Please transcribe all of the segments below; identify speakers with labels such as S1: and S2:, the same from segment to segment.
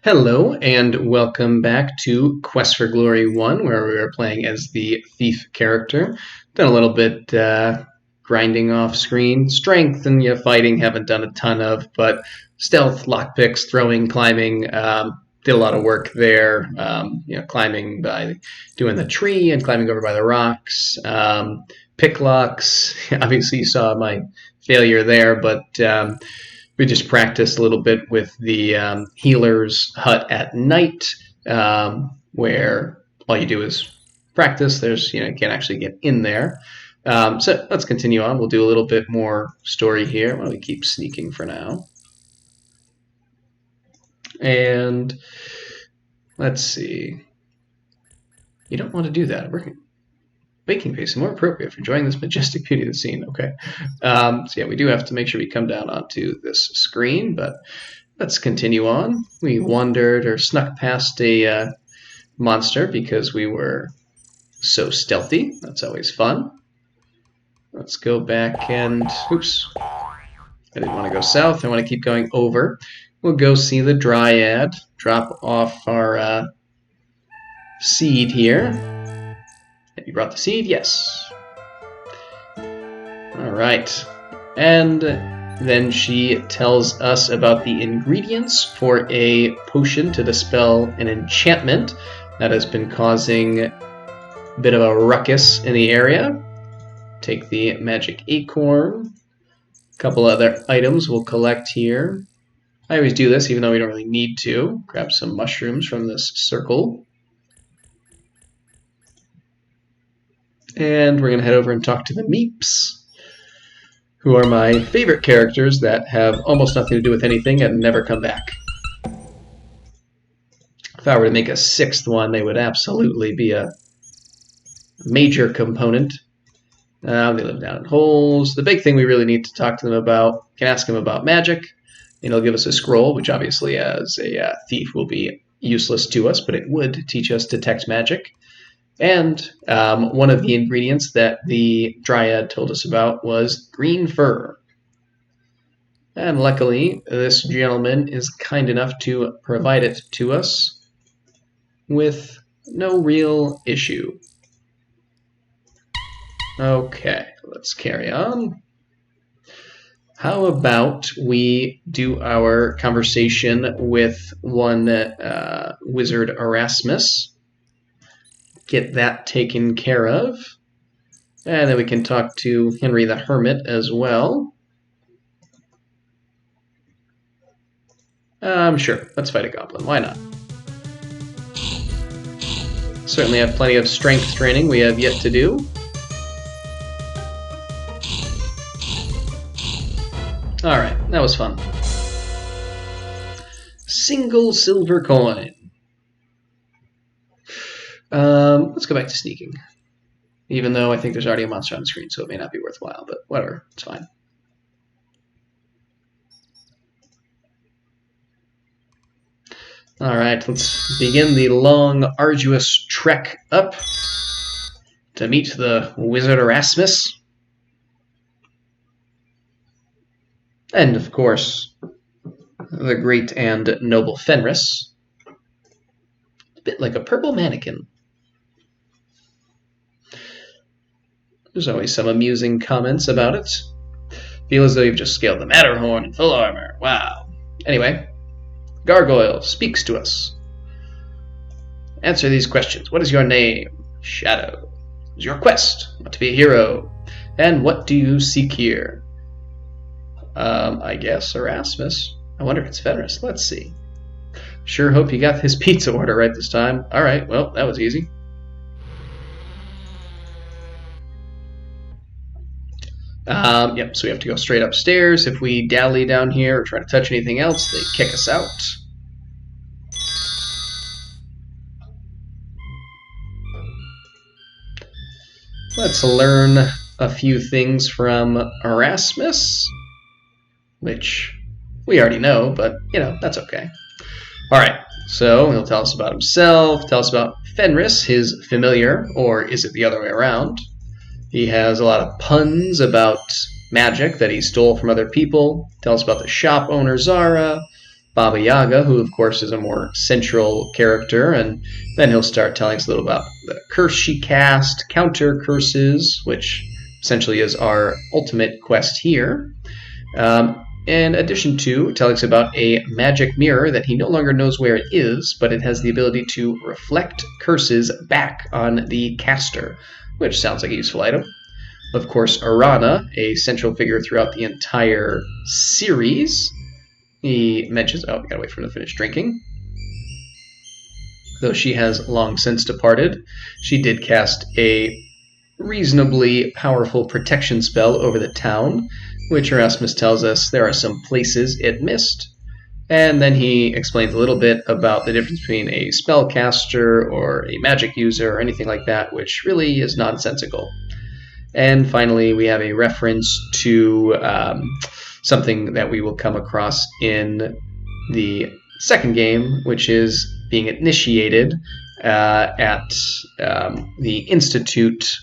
S1: Hello, and welcome back to Quest for Glory 1, where we are playing as the Thief character. Done a little bit grinding off screen. Strength and fighting haven't done a ton of, but stealth, lockpicks, throwing, climbing, did a lot of work there. Climbing by doing the tree and climbing over by the rocks. Pick locks. Obviously, you saw my failure there, but we just practiced a little bit with the healer's hut at night, where all you do is practice. You can't actually get in there. So let's continue on. We'll do a little bit more story here. Why don't we keep sneaking for now? And let's see. You don't want to do that. Baking paste is more appropriate for enjoying this majestic beauty of the scene. Okay. So yeah, we do have to make sure we come down onto this screen, but let's continue on. We wandered or snuck past a monster because we were so stealthy. That's always fun. Let's go back and... Oops. I didn't want to go south. I want to keep going over. We'll go see the Dryad. Drop off our seed here. Have you brought the seed? Yes. All right. And then she tells us about the ingredients for a potion to dispel an enchantment that has been causing a bit of a ruckus in the area. Take the magic acorn. A couple other items we'll collect here. I always do this even though we don't really need to. Grab some mushrooms from this circle. And we're going to head over and talk to the Meeps, who are my favorite characters that have almost nothing to do with anything and never come back. If I were to make a sixth one, they would absolutely be a major component. They live down in holes. The big thing we really need to talk to them about, can ask them about magic, and he'll give us a scroll, which obviously as a thief will be useless to us, but it would teach us detect magic. And one of the ingredients that the Dryad told us about was green fur. And luckily, this gentleman is kind enough to provide it to us with no real issue. Okay, let's carry on. How about we do our conversation with one wizard Erasmus? Get that taken care of. And then we can talk to Henry the Hermit as well. Sure, let's fight a goblin. Why not? Certainly have plenty of strength training we have yet to do. Alright, that was fun. Single silver coin. Let's go back to sneaking. Even though I think there's already a monster on the screen, so it may not be worthwhile, but whatever, it's fine. Alright, let's begin the long, arduous trek up to meet the wizard Erasmus. And, of course, the great and noble Fenris. A bit like a purple mannequin. There's always some amusing comments about it. Feel as though you've just scaled the Matterhorn in full armor. Wow. Anyway, Gargoyle speaks to us. Answer these questions. What is your name? Shadow. What is your quest? Want to be a hero. And what do you seek here? I guess Erasmus. I wonder if it's Fenris. Let's see. Sure hope you got his pizza order right this time. Alright, well, that was easy. Yep, so we have to go straight upstairs. If we dally down here or try to touch anything else, they kick us out. Let's learn a few things from Erasmus, which we already know, but, that's okay. Alright, so he'll tell us about himself, tell us about Fenris, his familiar, or is it the other way around? He has a lot of puns about magic that he stole from other people. Tell us about the shop owner, Zara. Baba Yaga, who of course is a more central character, and then he'll start telling us a little about the curse she cast, counter curses, which essentially is our ultimate quest here. In addition to telling us about a magic mirror that he no longer knows where it is, but it has the ability to reflect curses back on the caster, which sounds like a useful item. Of course, Arana, a central figure throughout the entire series. He mentions, oh, we gotta wait for him to finish drinking. Though she has long since departed, she did cast a reasonably powerful protection spell over the town, which Erasmus tells us there are some places it missed. And then he explains a little bit about the difference between a spellcaster or a magic user or anything like that, which really is nonsensical. And finally, we have a reference to something that we will come across in the second game, which is being initiated at the Institute,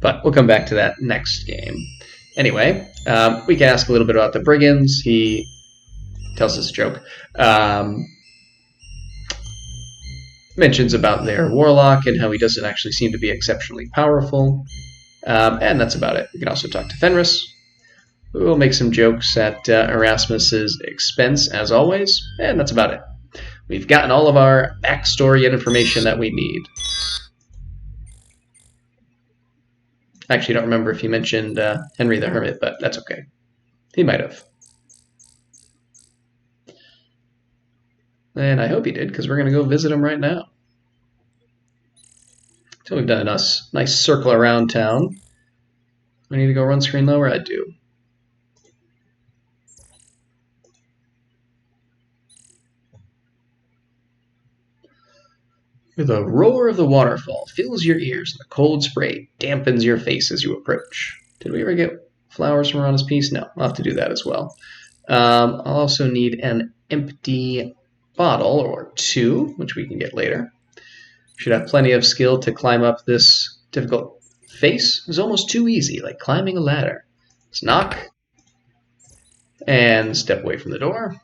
S1: but we'll come back to that next game. Anyway, we can ask a little bit about the Brigands. He tells us a joke. Mentions about their warlock and how he doesn't actually seem to be exceptionally powerful. And that's about it. We can also talk to Fenris, who will make some jokes at Erasmus's expense, as always, and that's about it. We've gotten all of our backstory and information that we need. I actually don't remember if he mentioned Henry the Hermit, but that's okay. He might have. And I hope he did, because we're going to go visit him right now. So we've done a nice circle around town. I need to go run screen lower? I do. The roar of the waterfall fills your ears, and the cold spray dampens your face as you approach. Did we ever get flowers from Rana's piece? No, I'll have to do that as well. I'll also need an empty bottle or two, which we can get later. Should have plenty of skill to climb up this difficult face. It's almost too easy, like climbing a ladder. Let's knock and step away from the door.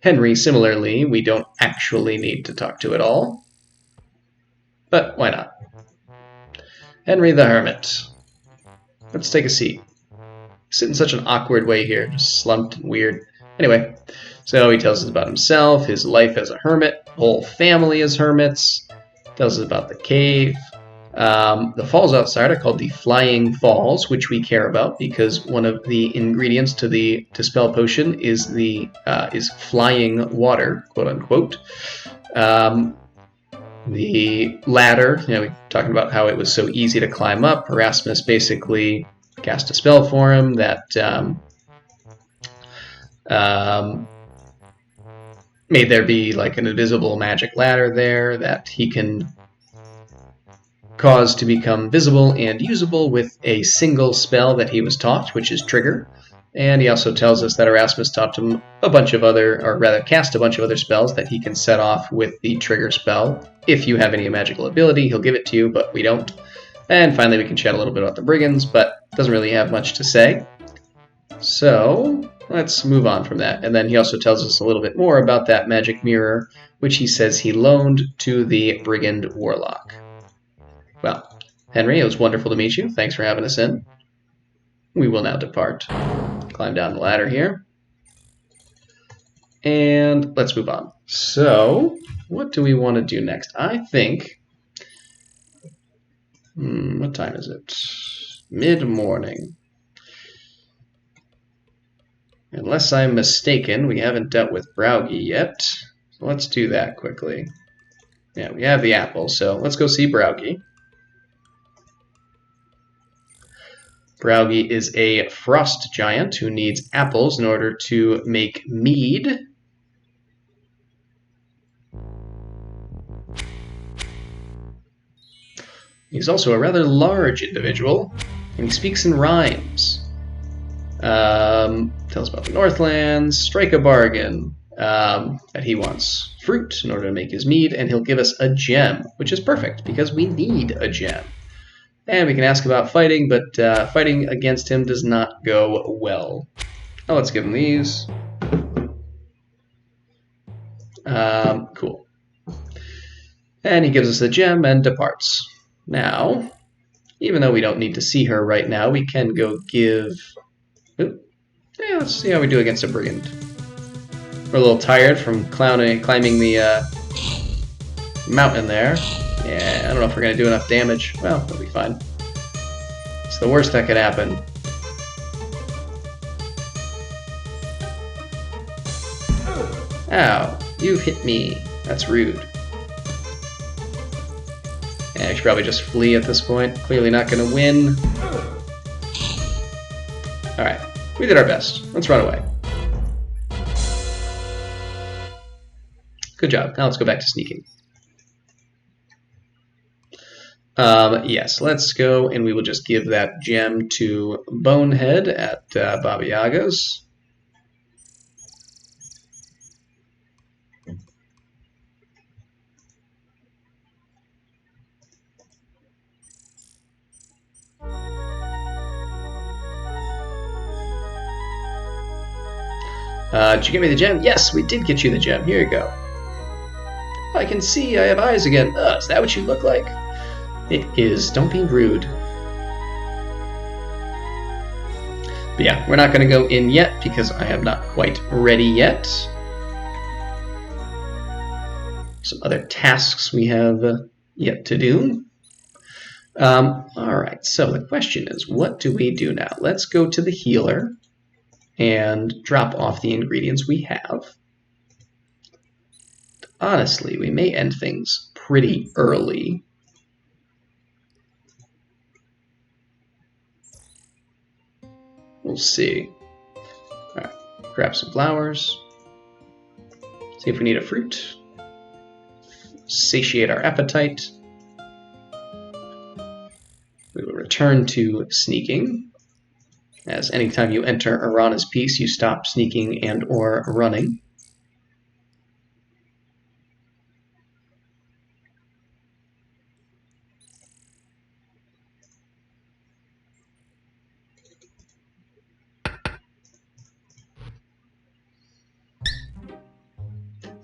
S1: Henry, similarly, we don't actually need to talk to at all. But why not? Henry the Hermit. Let's take a seat. Sit in such an awkward way here, just slumped and weird. Anyway, so he tells us about himself, his life as a hermit, whole family as hermits, tells us about the cave. The falls outside are called the Flying Falls, which we care about because one of the ingredients to the Dispel Potion is flying water, quote unquote. The ladder, we're talking about how it was so easy to climb up. Erasmus basically cast a spell for him that made there be like an invisible magic ladder there that he can cause to become visible and usable with a single spell that he was taught, which is Trigger. And he also tells us that Erasmus taught him a bunch of other, or rather cast a bunch of other spells that he can set off with the Trigger spell. If you have any magical ability, he'll give it to you, but we don't. And finally, we can chat a little bit about the Brigands, but doesn't really have much to say. So let's move on from that. And then he also tells us a little bit more about that magic mirror, which he says he loaned to the Brigand Warlock. Well, Henry, it was wonderful to meet you. Thanks for having us in. We will now depart. Climb down the ladder here. And let's move on. So, what do we want to do next? I think... what time is it? Mid-morning. Unless I'm mistaken, we haven't dealt with Browgie yet. So let's do that quickly. Yeah, we have the apple, so let's go see Browgie. Browgie is a frost giant who needs apples in order to make mead. He's also a rather large individual, and he speaks in rhymes. Tells about the Northlands, strike a bargain, that he wants fruit in order to make his mead, and he'll give us a gem, which is perfect, because we need a gem. And we can ask about fighting, but fighting against him does not go well. Oh, let's give him these. Cool. And he gives us the gem and departs. Now, even though we don't need to see her right now, we can go give... Oop. Yeah, let's see how we do against a brigand. We're a little tired from climbing the mountain there. Yeah, I don't know if we're going to do enough damage. Well, that'll be fine. It's the worst that could happen. Ow, you hit me. That's rude. Yeah, I should probably just flee at this point. Clearly not going to win. Alright, we did our best. Let's run away. Good job. Now let's go back to sneaking. Yes, let's go and we will just give that gem to Bonehead at Baba Yaga's. Did you give me the gem? Yes, we did get you the gem. Here you go. I can see. I have eyes again. Is that what you look like? It is. Don't be rude. But yeah, we're not going to go in yet because I am not quite ready yet. Some other tasks we have yet to do. Alright, so the question is, what do we do now? Let's go to the healer and drop off the ingredients we have. Honestly, we may end things pretty early. We'll see. Alright, grab some flowers. See if we need a fruit. Satiate our appetite. We will return to sneaking, as anytime you enter Arana's piece, you stop sneaking and or running.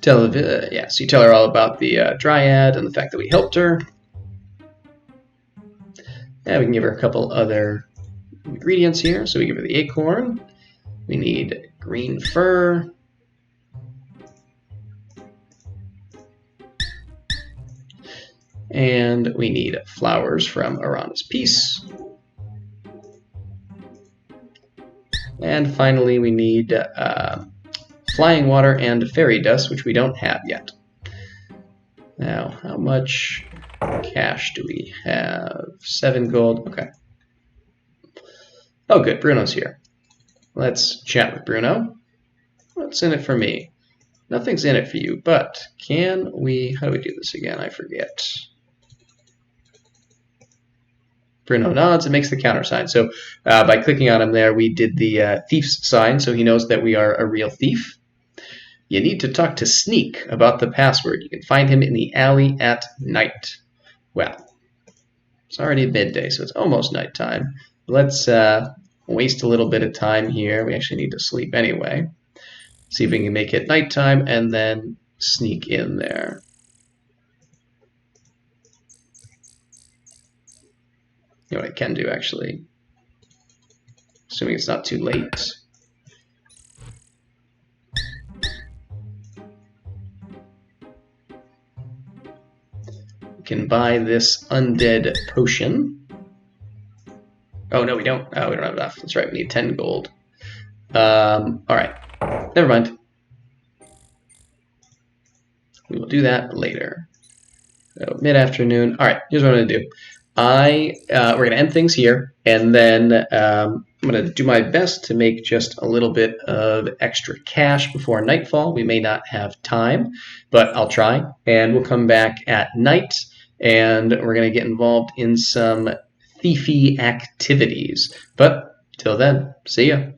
S1: So you tell her all about the Dryad and the fact that we helped her. Yeah, we can give her a couple other ingredients here. So we give her the acorn. We need green fur. And we need flowers from Arana's piece. And finally, we need flying water and fairy dust, which we don't have yet. Now, how much cash do we have? 7 gold. Okay. Oh, good. Bruno's here. Let's chat with Bruno. What's in it for me? Nothing's in it for you, but can we... How do we do this again? I forget. Bruno nods and makes the counter sign. So by clicking on him there, we did the thief's sign, so he knows that we are a real thief. You need to talk to Sneak about the password. You can find him in the alley at night. Well, it's already midday, so it's almost nighttime. Let's waste a little bit of time here. We actually need to sleep anyway. See if we can make it nighttime and then sneak in there. You know what I can do, actually? Assuming it's not too late. Can buy this undead potion. Oh no, we don't. Oh, we don't have enough. That's right. We need 10 gold. All right. Never mind. We will do that later. So mid-afternoon. All right. Here's what I'm gonna do. We're gonna end things here, and then I'm gonna do my best to make just a little bit of extra cash before nightfall. We may not have time, but I'll try. And we'll come back at night. And we're going to get involved in some thiefy activities. But till then, see ya.